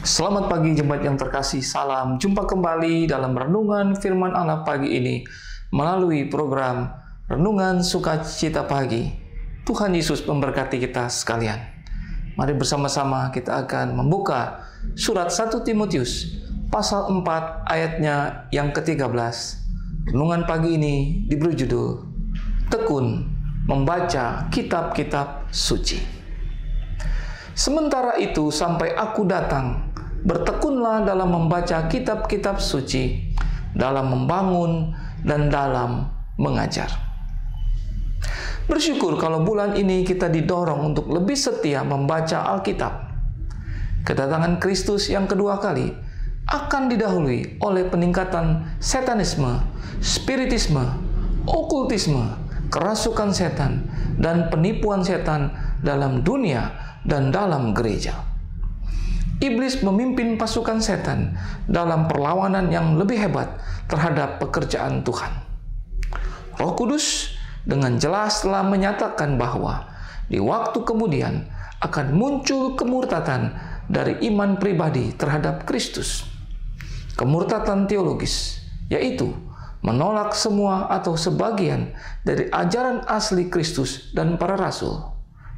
Selamat pagi jemaat yang terkasih, salam jumpa kembali dalam Renungan Firman Allah pagi ini melalui program Renungan Sukacita Pagi. Tuhan Yesus memberkati kita sekalian. Mari bersama-sama kita akan membuka surat 1 Timotius pasal 4 ayatnya yang ke-13. Renungan pagi ini diberi judul Tekun Membaca Kitab-Kitab Suci. Sementara itu sampai aku datang, bertekunlah dalam membaca kitab-kitab suci, dalam membangun dan dalam mengajar. Bersyukur kalau bulan ini kita didorong untuk lebih setia membaca Alkitab. Kedatangan Kristus yang kedua kali akan didahului oleh peningkatan setanisme, spiritisme, okultisme, kerasukan setan, dan penipuan setan dalam dunia dan dalam gereja. Iblis memimpin pasukan setan dalam perlawanan yang lebih hebat terhadap pekerjaan Tuhan. Roh Kudus dengan jelas telah menyatakan bahwa di waktu kemudian akan muncul kemurtatan dari iman pribadi terhadap Kristus. Kemurtatan teologis, yaitu menolak semua atau sebagian dari ajaran asli Kristus dan para rasul.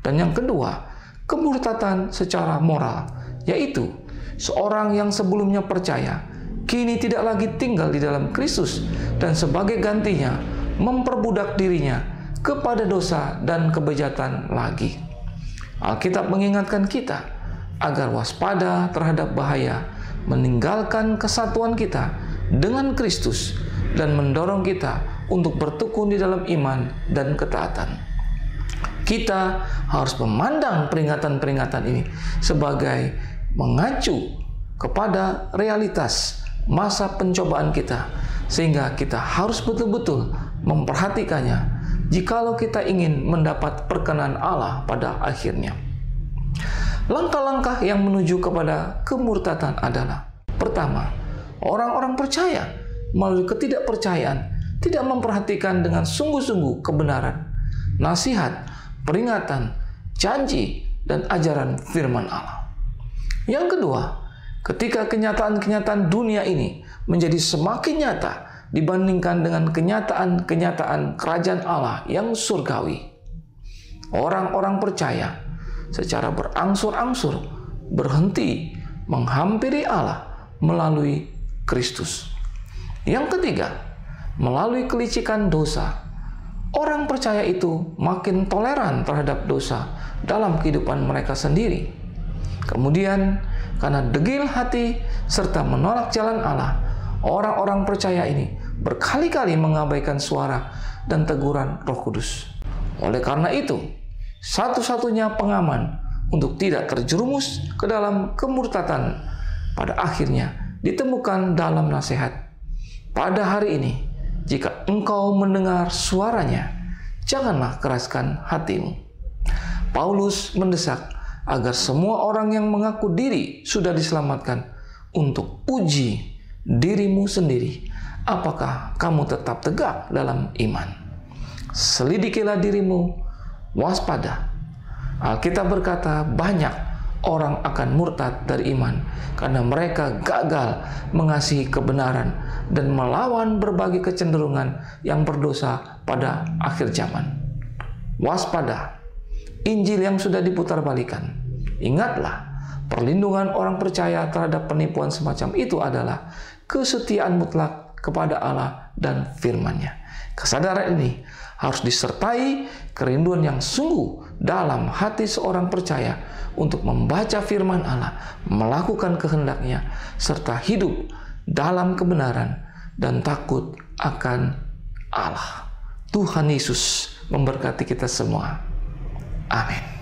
Dan yang kedua, kemurtatan secara moral, yaitu seorang yang sebelumnya percaya, kini tidak lagi tinggal di dalam Kristus dan sebagai gantinya memperbudak dirinya kepada dosa dan kebejatan lagi. Alkitab mengingatkan kita agar waspada terhadap bahaya meninggalkan kesatuan kita dengan Kristus dan mendorong kita untuk bertekun di dalam iman dan ketaatan. Kita harus memandang peringatan-peringatan ini sebagai mengacu kepada realitas masa pencobaan kita, sehingga kita harus betul-betul memperhatikannya jikalau kita ingin mendapat perkenan Allah pada akhirnya. Langkah-langkah yang menuju kepada kemurtatan adalah: pertama, orang-orang percaya melalui ketidakpercayaan tidak memperhatikan dengan sungguh-sungguh kebenaran, nasihat, peringatan, janji, dan ajaran firman Allah. Yang kedua, ketika kenyataan-kenyataan dunia ini menjadi semakin nyata dibandingkan dengan kenyataan-kenyataan kerajaan Allah yang surgawi, orang-orang percaya secara berangsur-angsur berhenti menghampiri Allah melalui Kristus. Yang ketiga, melalui kelicikan dosa, orang percaya itu makin toleran terhadap dosa dalam kehidupan mereka sendiri. Kemudian, karena degil hati serta menolak jalan Allah, orang-orang percaya ini berkali-kali mengabaikan suara dan teguran Roh Kudus. Oleh karena itu, satu-satunya pengaman untuk tidak terjerumus ke dalam kemurtatan pada akhirnya ditemukan dalam nasihat. Pada hari ini, jika engkau mendengar suaranya, janganlah keraskan hatimu. Paulus mendesak agar semua orang yang mengaku diri sudah diselamatkan untuk uji dirimu sendiri. Apakah kamu tetap tegak dalam iman? Selidikilah dirimu, waspada. Alkitab berkata banyak orang akan murtad dari iman karena mereka gagal mengasihi kebenaran dan melawan berbagai kecenderungan yang berdosa pada akhir zaman. Waspada, Injil yang sudah diputarbalikan. Ingatlah, perlindungan orang percaya terhadap penipuan semacam itu adalah kesetiaan mutlak kepada Allah dan firman-Nya. Kesadaran ini harus disertai kerinduan yang sungguh dalam hati seorang percaya untuk membaca firman Allah, melakukan kehendak-Nya, serta hidup dalam kebenaran dan takut akan Allah. Tuhan Yesus memberkati kita semua. Amin.